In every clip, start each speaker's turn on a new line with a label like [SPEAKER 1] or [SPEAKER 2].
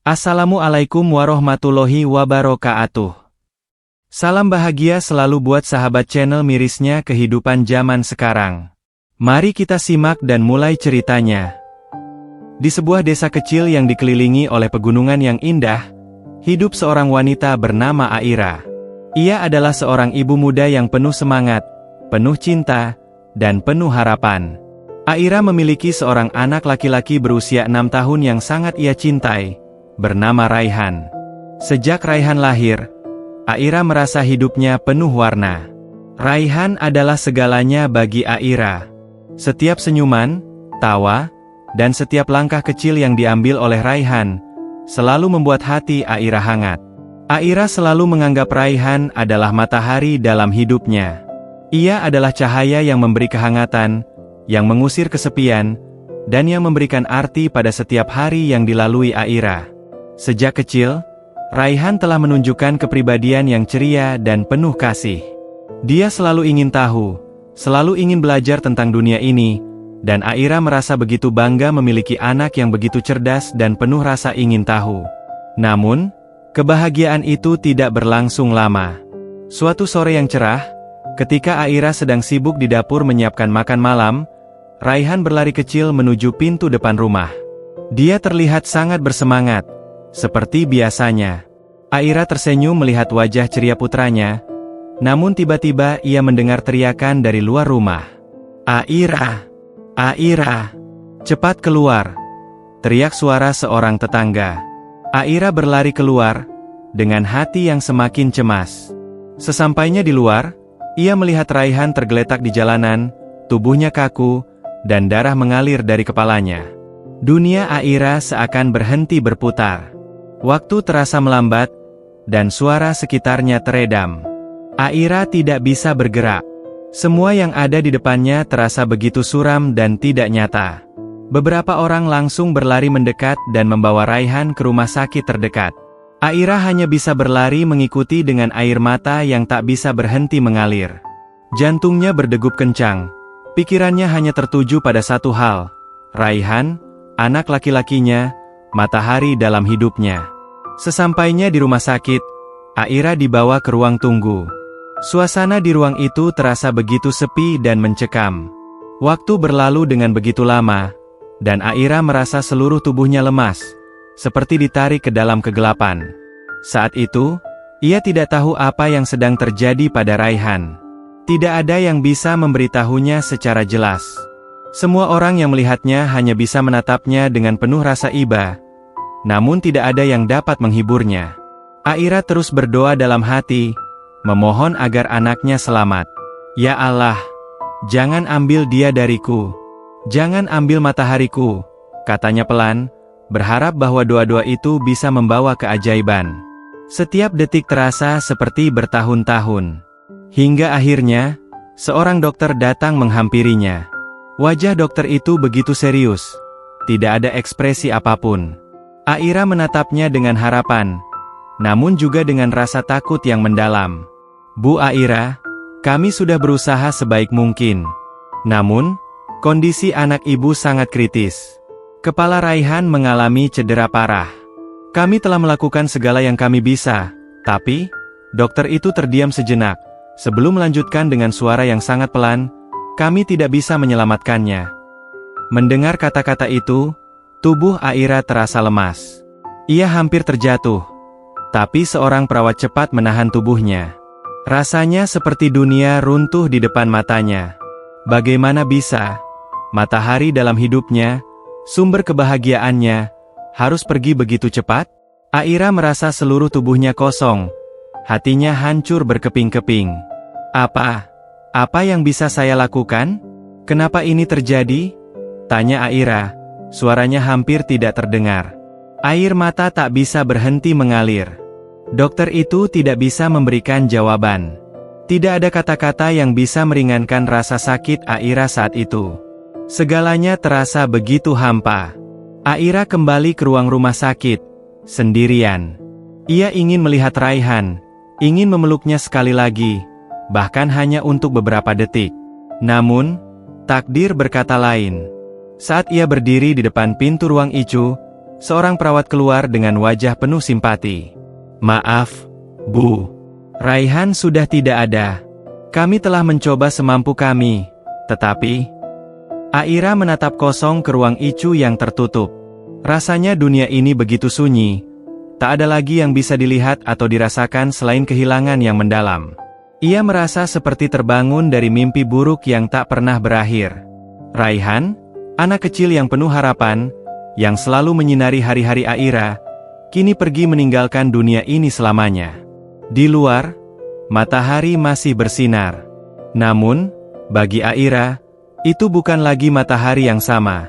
[SPEAKER 1] Assalamualaikum warahmatullahi wabarakatuh. Salam bahagia selalu buat sahabat channel mirisnya kehidupan zaman sekarang. Mari kita simak dan mulai ceritanya. Di sebuah desa kecil yang dikelilingi oleh pegunungan yang indah, hidup seorang wanita bernama Aira. Ia adalah seorang ibu muda yang penuh semangat, penuh cinta, dan penuh harapan. Aira memiliki seorang anak laki-laki berusia 6 tahun yang sangat ia cintai, bernama Raihan. Sejak Raihan lahir, Aira merasa hidupnya penuh warna. Raihan adalah segalanya bagi Aira. Setiap senyuman, tawa, dan setiap langkah kecil yang diambil oleh Raihan, selalu membuat hati Aira hangat. Aira selalu menganggap Raihan adalah matahari dalam hidupnya. Ia adalah cahaya yang memberi kehangatan, yang mengusir kesepian, dan yang memberikan arti pada setiap hari yang dilalui Aira. Sejak kecil, Raihan telah menunjukkan kepribadian yang ceria dan penuh kasih. Dia selalu ingin tahu, selalu ingin belajar tentang dunia ini, dan Aira merasa begitu bangga memiliki anak yang begitu cerdas dan penuh rasa ingin tahu. Namun, kebahagiaan itu tidak berlangsung lama. Suatu sore yang cerah, ketika Aira sedang sibuk di dapur menyiapkan makan malam, Raihan berlari kecil menuju pintu depan rumah. Dia terlihat sangat bersemangat, seperti biasanya. Aira tersenyum melihat wajah ceria putranya, namun tiba-tiba ia mendengar teriakan dari luar rumah. "Aira! Aira! Cepat keluar!" teriak suara seorang tetangga. Aira berlari keluar, dengan hati yang semakin cemas. Sesampainya di luar, ia melihat Raihan tergeletak di jalanan, tubuhnya kaku, dan darah mengalir dari kepalanya. Dunia Aira seakan berhenti berputar. Waktu terasa melambat, dan suara sekitarnya teredam. Aira tidak bisa bergerak. Semua yang ada di depannya terasa begitu suram dan tidak nyata. Beberapa orang langsung berlari mendekat dan membawa Raihan ke rumah sakit terdekat. Aira hanya bisa berlari mengikuti dengan air mata yang tak bisa berhenti mengalir. Jantungnya berdegup kencang. Pikirannya hanya tertuju pada satu hal, Raihan, anak laki-lakinya, matahari dalam hidupnya. Sesampainya di rumah sakit, Aira dibawa ke ruang tunggu. Suasana di ruang itu terasa begitu sepi dan mencekam. Waktu berlalu dengan begitu lama, dan Aira merasa seluruh tubuhnya lemas, seperti ditarik ke dalam kegelapan. Saat itu, ia tidak tahu apa yang sedang terjadi pada Raihan. Tidak ada yang bisa memberitahunya secara jelas. Semua orang yang melihatnya hanya bisa menatapnya dengan penuh rasa iba, namun tidak ada yang dapat menghiburnya. Aira terus berdoa dalam hati, memohon agar anaknya selamat. "Ya Allah, jangan ambil dia dariku. Jangan ambil matahariku," katanya pelan, berharap bahwa doa-doa itu bisa membawa keajaiban. Setiap detik terasa seperti bertahun-tahun. Hingga akhirnya, seorang dokter datang menghampirinya. Wajah dokter itu begitu serius, tidak ada ekspresi apapun. Aira menatapnya dengan harapan, namun juga dengan rasa takut yang mendalam. "Bu Aira, kami sudah berusaha sebaik mungkin. Namun, kondisi anak ibu sangat kritis. Kepala Raihan mengalami cedera parah. Kami telah melakukan segala yang kami bisa, tapi..." Dokter itu terdiam sejenak. Sebelum melanjutkan dengan suara yang sangat pelan, "Kami tidak bisa menyelamatkannya." Mendengar kata-kata itu, tubuh Aira terasa lemas. Ia hampir terjatuh, tapi seorang perawat cepat menahan tubuhnya. Rasanya seperti dunia runtuh di depan matanya. Bagaimana bisa? Matahari dalam hidupnya, sumber kebahagiaannya, harus pergi begitu cepat? Aira merasa seluruh tubuhnya kosong. Hatinya hancur berkeping-keping. Apa yang bisa saya lakukan? Kenapa ini terjadi?" tanya Aira. Suaranya hampir tidak terdengar. Air mata tak bisa berhenti mengalir. Dokter itu tidak bisa memberikan jawaban. Tidak ada kata-kata yang bisa meringankan rasa sakit Aira saat itu. Segalanya terasa begitu hampa. Aira kembali ke ruang rumah sakit, sendirian. Ia ingin melihat Raihan, ingin memeluknya sekali lagi, bahkan hanya untuk beberapa detik. Namun, takdir berkata lain. Saat ia berdiri di depan pintu ruang Icu, seorang perawat keluar dengan wajah penuh simpati. "Maaf, Bu. Raihan sudah tidak ada. Kami telah mencoba semampu kami, tetapi..." Aira menatap kosong ke ruang Icu yang tertutup. Rasanya dunia ini begitu sunyi. Tak ada lagi yang bisa dilihat atau dirasakan selain kehilangan yang mendalam. Ia merasa seperti terbangun dari mimpi buruk yang tak pernah berakhir. Raihan, anak kecil yang penuh harapan, yang selalu menyinari hari-hari Aira, kini pergi meninggalkan dunia ini selamanya. Di luar, matahari masih bersinar. Namun, bagi Aira, itu bukan lagi matahari yang sama.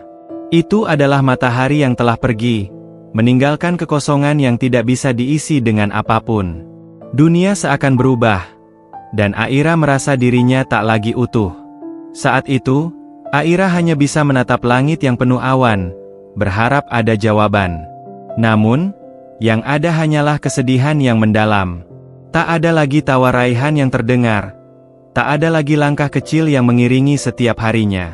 [SPEAKER 1] Itu adalah matahari yang telah pergi, meninggalkan kekosongan yang tidak bisa diisi dengan apapun. Dunia seakan berubah, dan Aira merasa dirinya tak lagi utuh. Saat itu, Aira hanya bisa menatap langit yang penuh awan, berharap ada jawaban. Namun, yang ada hanyalah kesedihan yang mendalam. Tak ada lagi tawa Raihan yang terdengar. Tak ada lagi langkah kecil yang mengiringi setiap harinya.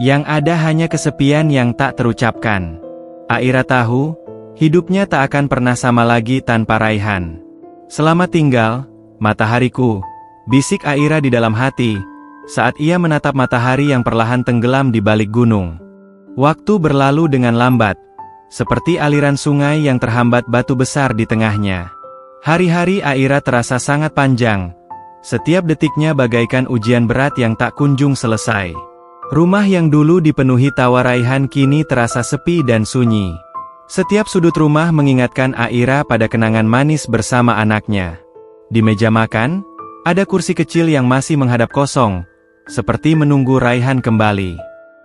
[SPEAKER 1] Yang ada hanya kesepian yang tak terucapkan. Aira tahu, hidupnya tak akan pernah sama lagi tanpa Raihan. "Selamat tinggal, matahariku," bisik Aira di dalam hati, saat ia menatap matahari yang perlahan tenggelam di balik gunung. Waktu berlalu dengan lambat, seperti aliran sungai yang terhambat batu besar di tengahnya. Hari-hari Aira terasa sangat panjang. Setiap detiknya bagaikan ujian berat yang tak kunjung selesai. Rumah yang dulu dipenuhi tawa Raihan kini terasa sepi dan sunyi. Setiap sudut rumah mengingatkan Aira pada kenangan manis bersama anaknya. Di meja makan, ada kursi kecil yang masih menghadap kosong, seperti menunggu Raihan kembali.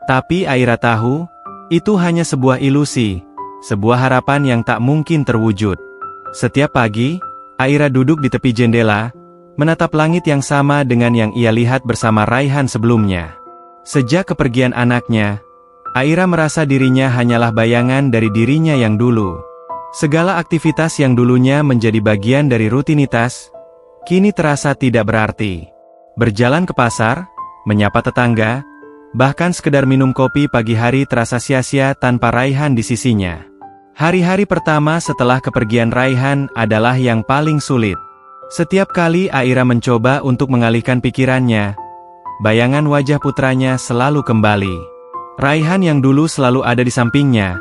[SPEAKER 1] Tapi Aira tahu, itu hanya sebuah ilusi, sebuah harapan yang tak mungkin terwujud. Setiap pagi, Aira duduk di tepi jendela, menatap langit yang sama dengan yang ia lihat bersama Raihan sebelumnya. Sejak kepergian anaknya, Aira merasa dirinya hanyalah bayangan dari dirinya yang dulu. Segala aktivitas yang dulunya menjadi bagian dari rutinitas, kini terasa tidak berarti. Berjalan ke pasar, menyapa tetangga, bahkan sekedar minum kopi pagi hari terasa sia-sia tanpa Raihan di sisinya. Hari-hari pertama setelah kepergian Raihan adalah yang paling sulit. Setiap kali Aira mencoba untuk mengalihkan pikirannya, bayangan wajah putranya selalu kembali. Raihan yang dulu selalu ada di sampingnya,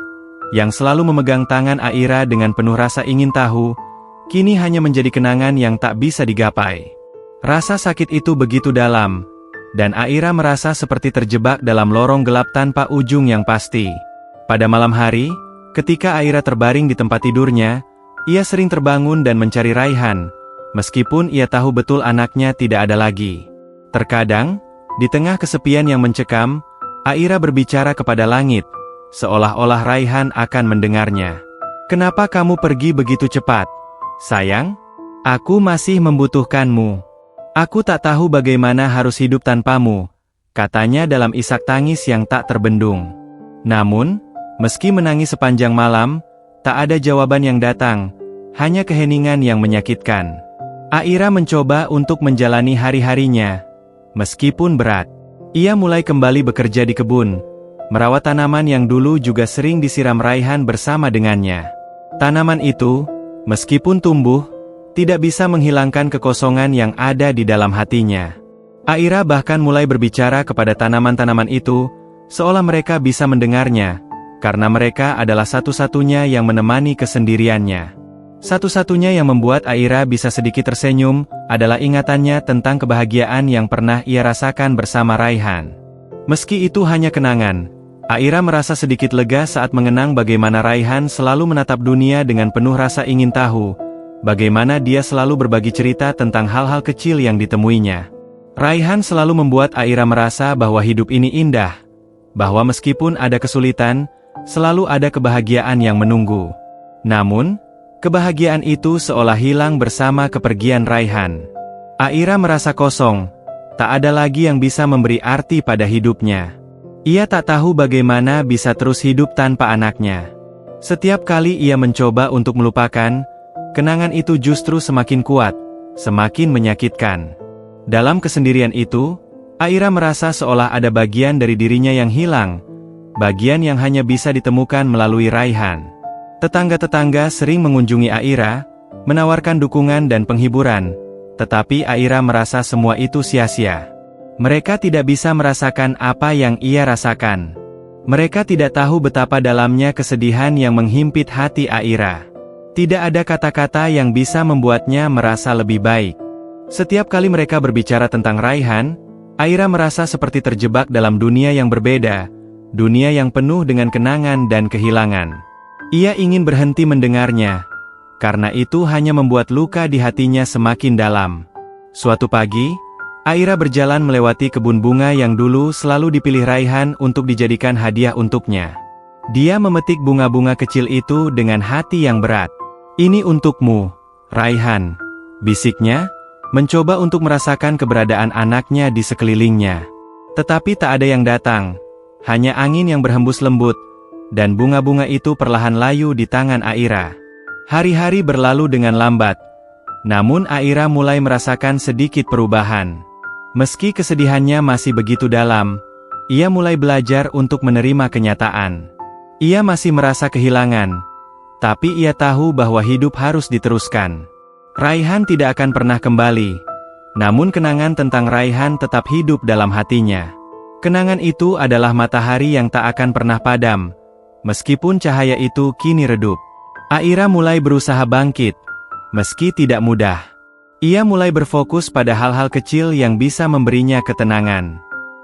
[SPEAKER 1] yang selalu memegang tangan Aira dengan penuh rasa ingin tahu, kini hanya menjadi kenangan yang tak bisa digapai. Rasa sakit itu begitu dalam, dan Aira merasa seperti terjebak dalam lorong gelap tanpa ujung yang pasti. Pada malam hari, ketika Aira terbaring di tempat tidurnya, ia sering terbangun dan mencari Raihan, meskipun ia tahu betul anaknya tidak ada lagi. Terkadang, di tengah kesepian yang mencekam, Aira berbicara kepada langit, seolah-olah Raihan akan mendengarnya. "Kenapa kamu pergi begitu cepat, sayang? Aku masih membutuhkanmu. Aku tak tahu bagaimana harus hidup tanpamu," katanya dalam isak tangis yang tak terbendung. Namun, meski menangis sepanjang malam, tak ada jawaban yang datang, hanya keheningan yang menyakitkan. Aira mencoba untuk menjalani hari-harinya. Meskipun berat, ia mulai kembali bekerja di kebun, merawat tanaman yang dulu juga sering disiram Raihan bersama dengannya. Tanaman itu, meskipun tumbuh, tidak bisa menghilangkan kekosongan yang ada di dalam hatinya. Aira bahkan mulai berbicara kepada tanaman-tanaman itu, seolah mereka bisa mendengarnya, karena mereka adalah satu-satunya yang menemani kesendiriannya. Satu-satunya yang membuat Aira bisa sedikit tersenyum, adalah ingatannya tentang kebahagiaan yang pernah ia rasakan bersama Raihan. Meski itu hanya kenangan, Aira merasa sedikit lega saat mengenang bagaimana Raihan selalu menatap dunia dengan penuh rasa ingin tahu, bagaimana dia selalu berbagi cerita tentang hal-hal kecil yang ditemuinya. Raihan selalu membuat Aira merasa bahwa hidup ini indah, bahwa meskipun ada kesulitan, selalu ada kebahagiaan yang menunggu. Namun, kebahagiaan itu seolah hilang bersama kepergian Raihan. Aira merasa kosong, tak ada lagi yang bisa memberi arti pada hidupnya. Ia tak tahu bagaimana bisa terus hidup tanpa anaknya. Setiap kali ia mencoba untuk melupakan, kenangan itu justru semakin kuat, semakin menyakitkan. Dalam kesendirian itu, Aira merasa seolah ada bagian dari dirinya yang hilang, bagian yang hanya bisa ditemukan melalui Raihan. Tetangga-tetangga sering mengunjungi Aira, menawarkan dukungan dan penghiburan, tetapi Aira merasa semua itu sia-sia. Mereka tidak bisa merasakan apa yang ia rasakan. Mereka tidak tahu betapa dalamnya kesedihan yang menghimpit hati Aira. Tidak ada kata-kata yang bisa membuatnya merasa lebih baik. Setiap kali mereka berbicara tentang Raihan, Aira merasa seperti terjebak dalam dunia yang berbeda, dunia yang penuh dengan kenangan dan kehilangan. Ia ingin berhenti mendengarnya, karena itu hanya membuat luka di hatinya semakin dalam. Suatu pagi, Aira berjalan melewati kebun bunga yang dulu selalu dipilih Raihan untuk dijadikan hadiah untuknya. Dia memetik bunga-bunga kecil itu dengan hati yang berat. "Ini untukmu, Raihan," bisiknya, mencoba untuk merasakan keberadaan anaknya di sekelilingnya. Tetapi tak ada yang datang, hanya angin yang berhembus lembut, dan bunga-bunga itu perlahan layu di tangan Aira. Hari-hari berlalu dengan lambat, namun Aira mulai merasakan sedikit perubahan. Meski kesedihannya masih begitu dalam, ia mulai belajar untuk menerima kenyataan. Ia masih merasa kehilangan, tapi ia tahu bahwa hidup harus diteruskan. Raihan tidak akan pernah kembali, namun kenangan tentang Raihan tetap hidup dalam hatinya. Kenangan itu adalah matahari yang tak akan pernah padam, meskipun cahaya itu kini redup. Aira mulai berusaha bangkit, meski tidak mudah. Ia mulai berfokus pada hal-hal kecil yang bisa memberinya ketenangan.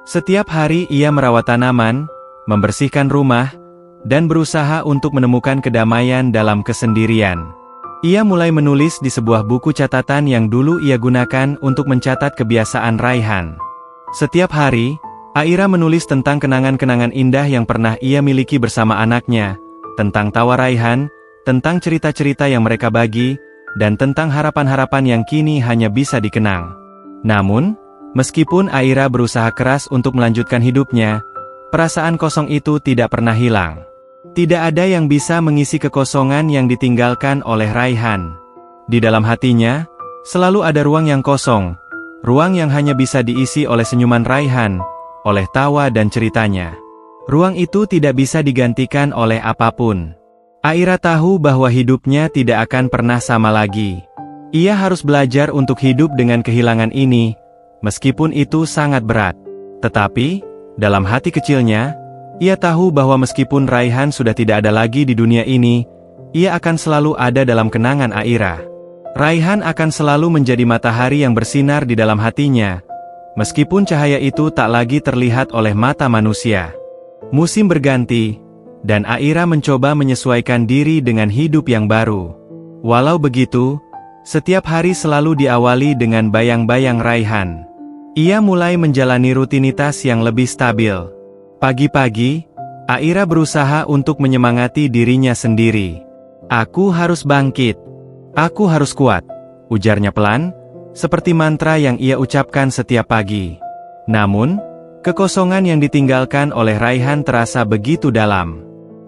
[SPEAKER 1] Setiap hari ia merawat tanaman, membersihkan rumah, dan berusaha untuk menemukan kedamaian dalam kesendirian. Ia mulai menulis di sebuah buku catatan yang dulu ia gunakan untuk mencatat kebiasaan Raihan. Setiap hari, Aira menulis tentang kenangan-kenangan indah yang pernah ia miliki bersama anaknya, tentang tawa Raihan, tentang cerita-cerita yang mereka bagi, dan tentang harapan-harapan yang kini hanya bisa dikenang. Namun, meskipun Aira berusaha keras untuk melanjutkan hidupnya, perasaan kosong itu tidak pernah hilang. Tidak ada yang bisa mengisi kekosongan yang ditinggalkan oleh Raihan. Di dalam hatinya, selalu ada ruang yang kosong, ruang yang hanya bisa diisi oleh senyuman Raihan, oleh tawa dan ceritanya. Ruang itu tidak bisa digantikan oleh apapun. Aira tahu bahwa hidupnya tidak akan pernah sama lagi. Ia harus belajar untuk hidup dengan kehilangan ini, meskipun itu sangat berat. Tetapi, dalam hati kecilnya, ia tahu bahwa meskipun Raihan sudah tidak ada lagi di dunia ini, ia akan selalu ada dalam kenangan Aira. Raihan akan selalu menjadi matahari yang bersinar di dalam hatinya, meskipun cahaya itu tak lagi terlihat oleh mata manusia. Musim berganti, dan Aira mencoba menyesuaikan diri dengan hidup yang baru. Walau begitu, setiap hari selalu diawali dengan bayang-bayang Raihan. Ia mulai menjalani rutinitas yang lebih stabil. Pagi-pagi, Aira berusaha untuk menyemangati dirinya sendiri. "Aku harus bangkit. Aku harus kuat," ujarnya pelan, seperti mantra yang ia ucapkan setiap pagi. Namun, kekosongan yang ditinggalkan oleh Raihan terasa begitu dalam.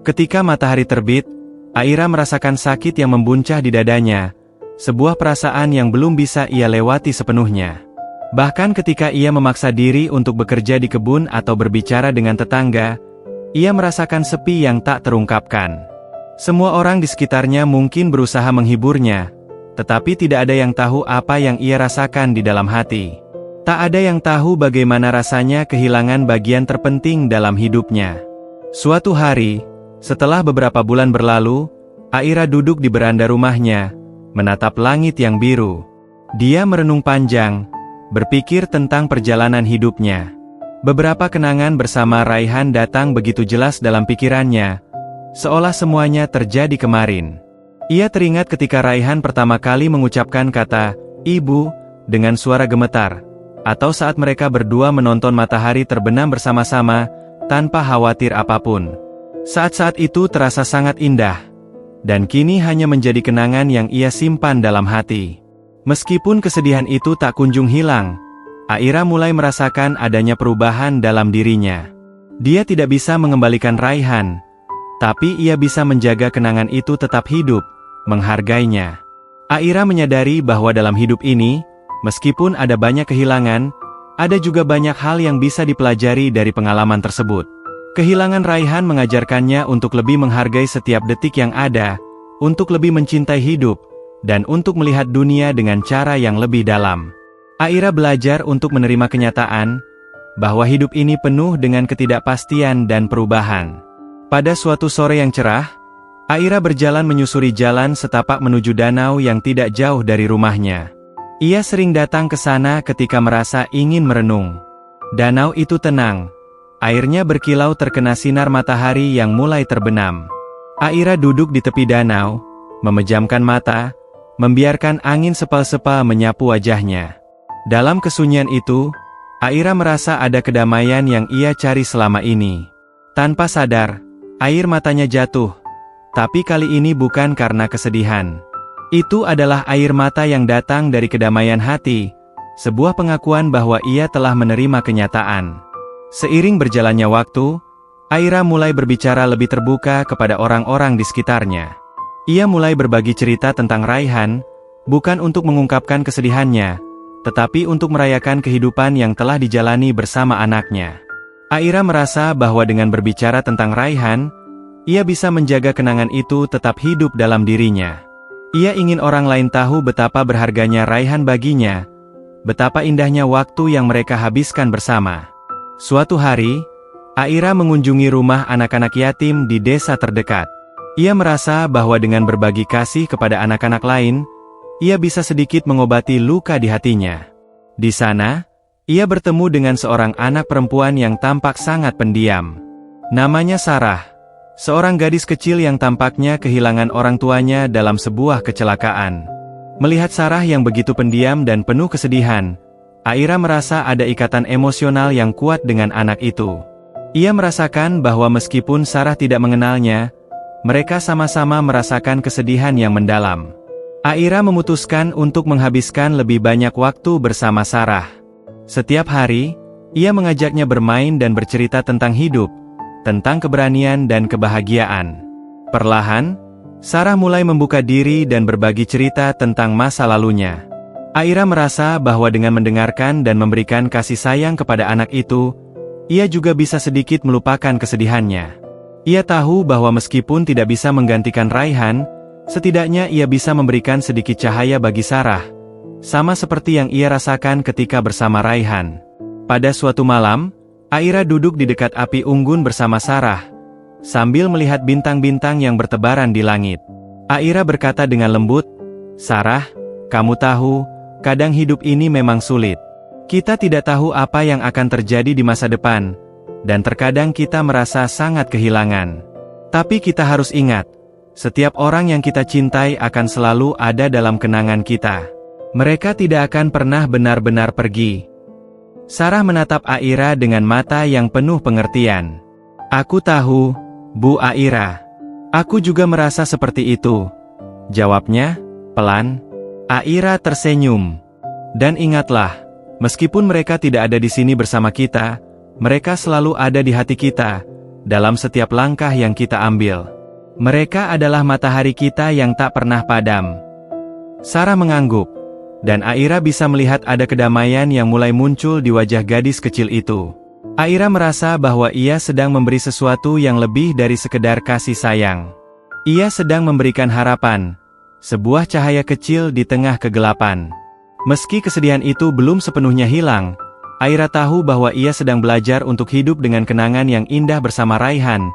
[SPEAKER 1] Ketika matahari terbit, Aira merasakan sakit yang membuncah di dadanya, sebuah perasaan yang belum bisa ia lewati sepenuhnya. Bahkan ketika ia memaksa diri untuk bekerja di kebun atau berbicara dengan tetangga, ia merasakan sepi yang tak terungkapkan. Semua orang di sekitarnya mungkin berusaha menghiburnya, tetapi tidak ada yang tahu apa yang ia rasakan di dalam hati. Tak ada yang tahu bagaimana rasanya kehilangan bagian terpenting dalam hidupnya. Suatu hari, setelah beberapa bulan berlalu, Aira duduk di beranda rumahnya, menatap langit yang biru. Dia merenung panjang, berpikir tentang perjalanan hidupnya. Beberapa kenangan bersama Raihan datang begitu jelas dalam pikirannya, seolah semuanya terjadi kemarin. Ia teringat ketika Raihan pertama kali mengucapkan kata, "Ibu," dengan suara gemetar, atau saat mereka berdua menonton matahari terbenam bersama-sama, tanpa khawatir apapun. Saat-saat itu terasa sangat indah, dan kini hanya menjadi kenangan yang ia simpan dalam hati. Meskipun kesedihan itu tak kunjung hilang, Aira mulai merasakan adanya perubahan dalam dirinya. Dia tidak bisa mengembalikan Raihan, tapi ia bisa menjaga kenangan itu tetap hidup, menghargainya. Aira menyadari bahwa dalam hidup ini, meskipun ada banyak kehilangan, ada juga banyak hal yang bisa dipelajari dari pengalaman tersebut. Kehilangan Raihan mengajarkannya untuk lebih menghargai setiap detik yang ada, untuk lebih mencintai hidup, dan untuk melihat dunia dengan cara yang lebih dalam. Aira belajar untuk menerima kenyataan, bahwa hidup ini penuh dengan ketidakpastian dan perubahan. Pada suatu sore yang cerah, Aira berjalan menyusuri jalan setapak menuju danau yang tidak jauh dari rumahnya. Ia sering datang ke sana ketika merasa ingin merenung. Danau itu tenang. Airnya berkilau terkena sinar matahari yang mulai terbenam. Aira duduk di tepi danau, memejamkan mata, membiarkan angin sepal-sepal menyapu wajahnya. Dalam kesunyian itu, Aira merasa ada kedamaian yang ia cari selama ini. Tanpa sadar, air matanya jatuh. Tapi kali ini bukan karena kesedihan. Itu adalah air mata yang datang dari kedamaian hati, sebuah pengakuan bahwa ia telah menerima kenyataan. Seiring berjalannya waktu, Aira mulai berbicara lebih terbuka kepada orang-orang di sekitarnya. Ia mulai berbagi cerita tentang Raihan, bukan untuk mengungkapkan kesedihannya, tetapi untuk merayakan kehidupan yang telah dijalani bersama anaknya. Aira merasa bahwa dengan berbicara tentang Raihan, ia bisa menjaga kenangan itu tetap hidup dalam dirinya. Ia ingin orang lain tahu betapa berharganya Raihan baginya, betapa indahnya waktu yang mereka habiskan bersama. Suatu hari, Aira mengunjungi rumah anak-anak yatim di desa terdekat. Ia merasa bahwa dengan berbagi kasih kepada anak-anak lain, ia bisa sedikit mengobati luka di hatinya. Di sana, ia bertemu dengan seorang anak perempuan yang tampak sangat pendiam. Namanya Sarah, seorang gadis kecil yang tampaknya kehilangan orang tuanya dalam sebuah kecelakaan. Melihat Sarah yang begitu pendiam dan penuh kesedihan, Aira merasa ada ikatan emosional yang kuat dengan anak itu. Ia merasakan bahwa meskipun Sarah tidak mengenalnya, mereka sama-sama merasakan kesedihan yang mendalam. Aira memutuskan untuk menghabiskan lebih banyak waktu bersama Sarah. Setiap hari, ia mengajaknya bermain dan bercerita tentang hidup, tentang keberanian dan kebahagiaan. Perlahan, Sarah mulai membuka diri dan berbagi cerita tentang masa lalunya. Aira merasa bahwa dengan mendengarkan dan memberikan kasih sayang kepada anak itu, ia juga bisa sedikit melupakan kesedihannya. Ia tahu bahwa meskipun tidak bisa menggantikan Raihan, setidaknya ia bisa memberikan sedikit cahaya bagi Sarah, sama seperti yang ia rasakan ketika bersama Raihan. Pada suatu malam, Aira duduk di dekat api unggun bersama Sarah, sambil melihat bintang-bintang yang bertebaran di langit. Aira berkata dengan lembut, "Sarah, kamu tahu, kadang hidup ini memang sulit. Kita tidak tahu apa yang akan terjadi di masa depan, dan terkadang kita merasa sangat kehilangan. Tapi kita harus ingat, setiap orang yang kita cintai akan selalu ada dalam kenangan kita. Mereka tidak akan pernah benar-benar pergi." Sarah menatap Aira dengan mata yang penuh pengertian. "Aku tahu, Bu Aira. Aku juga merasa seperti itu," jawabnya, pelan. Aira tersenyum. "Dan ingatlah, meskipun mereka tidak ada di sini bersama kita, mereka selalu ada di hati kita, dalam setiap langkah yang kita ambil. Mereka adalah matahari kita yang tak pernah padam." Sarah mengangguk, dan Aira bisa melihat ada kedamaian yang mulai muncul di wajah gadis kecil itu. Aira merasa bahwa ia sedang memberi sesuatu yang lebih dari sekedar kasih sayang. Ia sedang memberikan harapan, sebuah cahaya kecil di tengah kegelapan. Meski kesedihan itu belum sepenuhnya hilang, Aira tahu bahwa ia sedang belajar untuk hidup dengan kenangan yang indah bersama Raihan,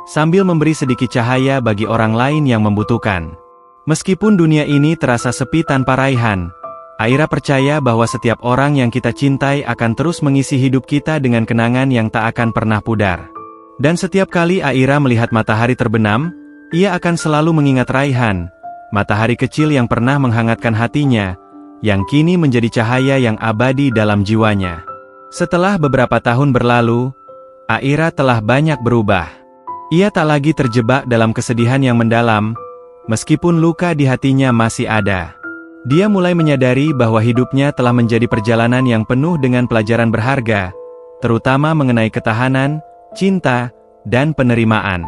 [SPEAKER 1] sambil memberi sedikit cahaya bagi orang lain yang membutuhkan. Meskipun dunia ini terasa sepi tanpa Raihan, Aira percaya bahwa setiap orang yang kita cintai akan terus mengisi hidup kita dengan kenangan yang tak akan pernah pudar. Dan setiap kali Aira melihat matahari terbenam, ia akan selalu mengingat Raihan, matahari kecil yang pernah menghangatkan hatinya, yang kini menjadi cahaya yang abadi dalam jiwanya. Setelah beberapa tahun berlalu, Aira telah banyak berubah. Ia tak lagi terjebak dalam kesedihan yang mendalam, meskipun luka di hatinya masih ada. Dia mulai menyadari bahwa hidupnya telah menjadi perjalanan yang penuh dengan pelajaran berharga, terutama mengenai ketahanan, cinta, dan penerimaan.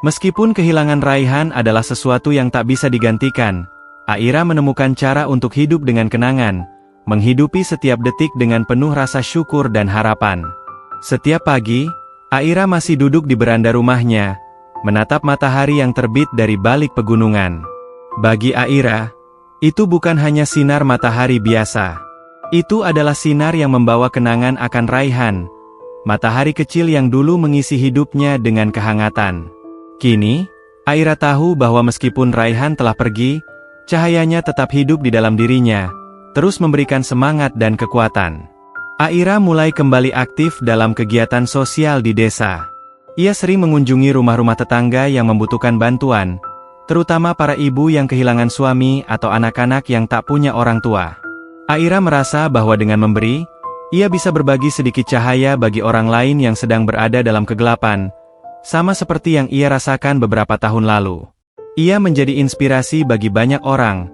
[SPEAKER 1] Meskipun kehilangan Raihan adalah sesuatu yang tak bisa digantikan, Aira menemukan cara untuk hidup dengan kenangan, menghidupi setiap detik dengan penuh rasa syukur dan harapan. Setiap pagi, Aira masih duduk di beranda rumahnya, menatap matahari yang terbit dari balik pegunungan. Bagi Aira, itu bukan hanya sinar matahari biasa. Itu adalah sinar yang membawa kenangan akan Raihan, matahari kecil yang dulu mengisi hidupnya dengan kehangatan. Kini, Aira tahu bahwa meskipun Raihan telah pergi, cahayanya tetap hidup di dalam dirinya, terus memberikan semangat dan kekuatan. Aira mulai kembali aktif dalam kegiatan sosial di desa. Ia sering mengunjungi rumah-rumah tetangga yang membutuhkan bantuan, terutama para ibu yang kehilangan suami atau anak-anak yang tak punya orang tua. Aira merasa bahwa dengan memberi, ia bisa berbagi sedikit cahaya bagi orang lain yang sedang berada dalam kegelapan, sama seperti yang ia rasakan beberapa tahun lalu. Ia menjadi inspirasi bagi banyak orang,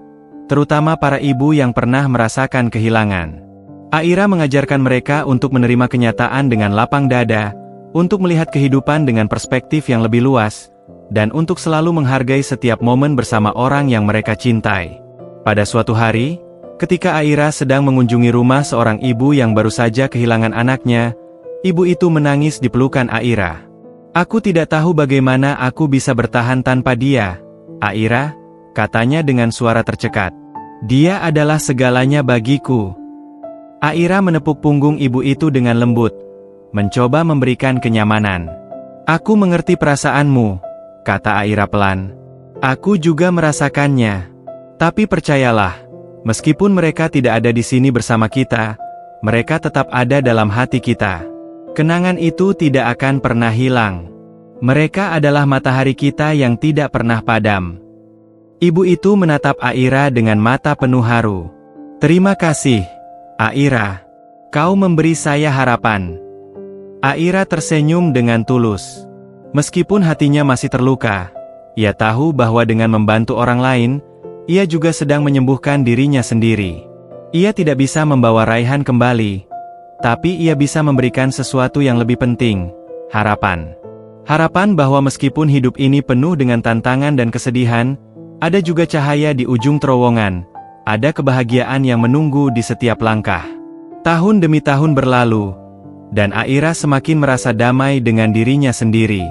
[SPEAKER 1] terutama para ibu yang pernah merasakan kehilangan. Aira mengajarkan mereka untuk menerima kenyataan dengan lapang dada, untuk melihat kehidupan dengan perspektif yang lebih luas, dan untuk selalu menghargai setiap momen bersama orang yang mereka cintai. Pada suatu hari, ketika Aira sedang mengunjungi rumah seorang ibu yang baru saja kehilangan anaknya, ibu itu menangis di pelukan Aira. "Aku tidak tahu bagaimana aku bisa bertahan tanpa dia, Aira," katanya dengan suara tercekat. "Dia adalah segalanya bagiku." Aira menepuk punggung ibu itu dengan lembut, mencoba memberikan kenyamanan. "Aku mengerti perasaanmu," kata Aira pelan. "Aku juga merasakannya. Tapi percayalah, meskipun mereka tidak ada di sini bersama kita, mereka tetap ada dalam hati kita. Kenangan itu tidak akan pernah hilang. Mereka adalah matahari kita yang tidak pernah padam." Ibu itu menatap Aira dengan mata penuh haru. "Terima kasih, Aira. Kau memberi saya harapan." Aira tersenyum dengan tulus. Meskipun hatinya masih terluka, ia tahu bahwa dengan membantu orang lain, ia juga sedang menyembuhkan dirinya sendiri. Ia tidak bisa membawa Raihan kembali, tapi ia bisa memberikan sesuatu yang lebih penting, harapan. Harapan bahwa meskipun hidup ini penuh dengan tantangan dan kesedihan, ada juga cahaya di ujung terowongan, ada kebahagiaan yang menunggu di setiap langkah. Tahun demi tahun berlalu, dan Aira semakin merasa damai dengan dirinya sendiri.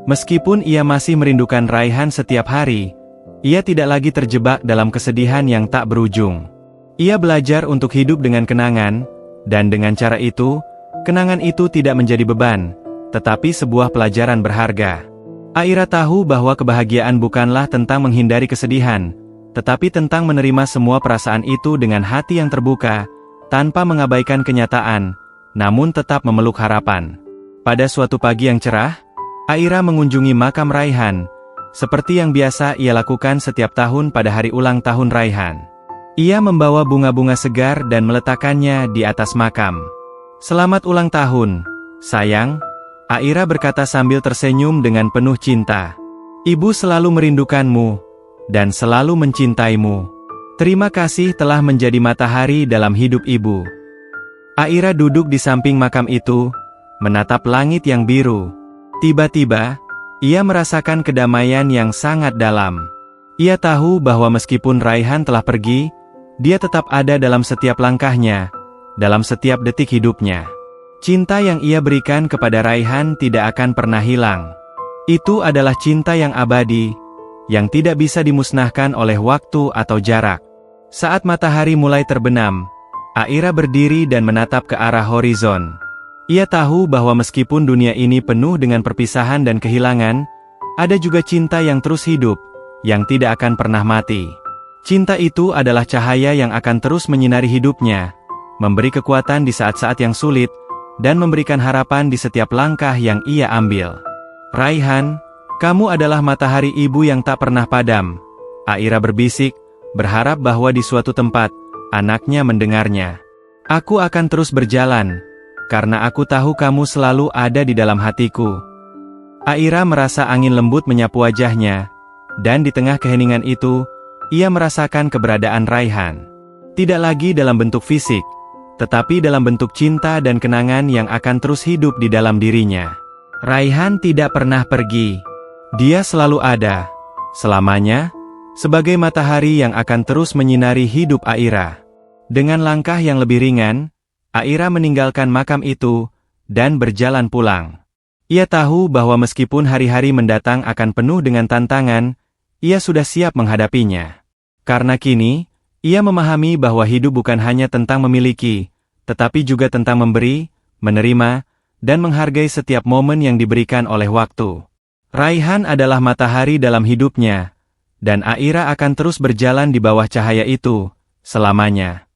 [SPEAKER 1] Meskipun ia masih merindukan Raihan setiap hari, ia tidak lagi terjebak dalam kesedihan yang tak berujung. Ia belajar untuk hidup dengan kenangan, dan dengan cara itu, kenangan itu tidak menjadi beban, tetapi sebuah pelajaran berharga. Aira tahu bahwa kebahagiaan bukanlah tentang menghindari kesedihan, tetapi tentang menerima semua perasaan itu dengan hati yang terbuka, tanpa mengabaikan kenyataan, namun tetap memeluk harapan. Pada suatu pagi yang cerah, Aira mengunjungi makam Raihan, seperti yang biasa ia lakukan setiap tahun pada hari ulang tahun Raihan. Ia membawa bunga-bunga segar dan meletakkannya di atas makam. "Selamat ulang tahun, sayang," Aira berkata sambil tersenyum dengan penuh cinta. "Ibu selalu merindukanmu, dan selalu mencintaimu. Terima kasih telah menjadi matahari dalam hidup ibu." Aira duduk di samping makam itu, menatap langit yang biru. Tiba-tiba, ia merasakan kedamaian yang sangat dalam. Ia tahu bahwa meskipun Raihan telah pergi, dia tetap ada dalam setiap langkahnya, dalam setiap detik hidupnya. Cinta yang ia berikan kepada Raihan tidak akan pernah hilang. Itu adalah cinta yang abadi, yang tidak bisa dimusnahkan oleh waktu atau jarak. Saat matahari mulai terbenam, Aira berdiri dan menatap ke arah horizon. Ia tahu bahwa meskipun dunia ini penuh dengan perpisahan dan kehilangan, ada juga cinta yang terus hidup, yang tidak akan pernah mati. Cinta itu adalah cahaya yang akan terus menyinari hidupnya, memberi kekuatan di saat-saat yang sulit, dan memberikan harapan di setiap langkah yang ia ambil. "Raihan, kamu adalah matahari ibu yang tak pernah padam," Aira berbisik, berharap bahwa di suatu tempat, anaknya mendengarnya. "Aku akan terus berjalan, karena aku tahu kamu selalu ada di dalam hatiku." Aira merasa angin lembut menyapu wajahnya, dan di tengah keheningan itu, ia merasakan keberadaan Raihan. Tidak lagi dalam bentuk fisik, tetapi dalam bentuk cinta dan kenangan yang akan terus hidup di dalam dirinya. Raihan tidak pernah pergi. Dia selalu ada, selamanya, sebagai matahari yang akan terus menyinari hidup Aira. Dengan langkah yang lebih ringan, Aira meninggalkan makam itu, dan berjalan pulang. Ia tahu bahwa meskipun hari-hari mendatang akan penuh dengan tantangan, ia sudah siap menghadapinya. Karena kini, ia memahami bahwa hidup bukan hanya tentang memiliki, tetapi juga tentang memberi, menerima, dan menghargai setiap momen yang diberikan oleh waktu. Raihan adalah matahari dalam hidupnya, dan Aira akan terus berjalan di bawah cahaya itu, selamanya.